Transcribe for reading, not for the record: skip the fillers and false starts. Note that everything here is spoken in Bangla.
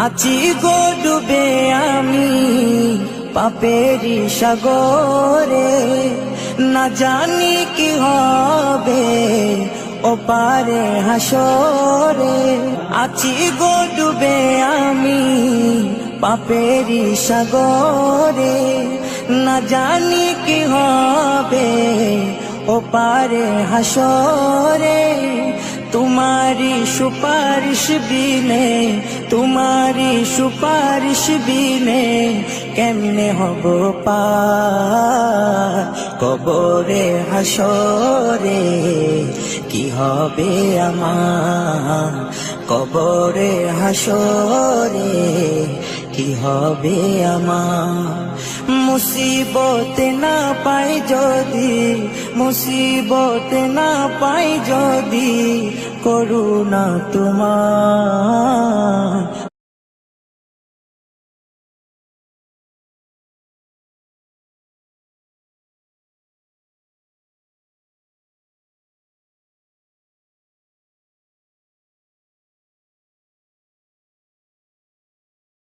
আছি গো ডুবে আমি পাপেরি সাগরে, না জানি কি হবে ওপারে হাসরে। আছি গো ডুবে আমি পাপেরি সাগরে, না জানি কি হবে ওপারে হাসরে। तुम्हारी सुपारिश बिने, तुम्हारी सुपारिश बिने केमने हबो पार कबरे हासरे। কি হবে আমার কবরে হাসরে, কি হবে আমার। মুসিবতে না পাই যদি, মুসিবতে না পাই যদি করুণা তোমার,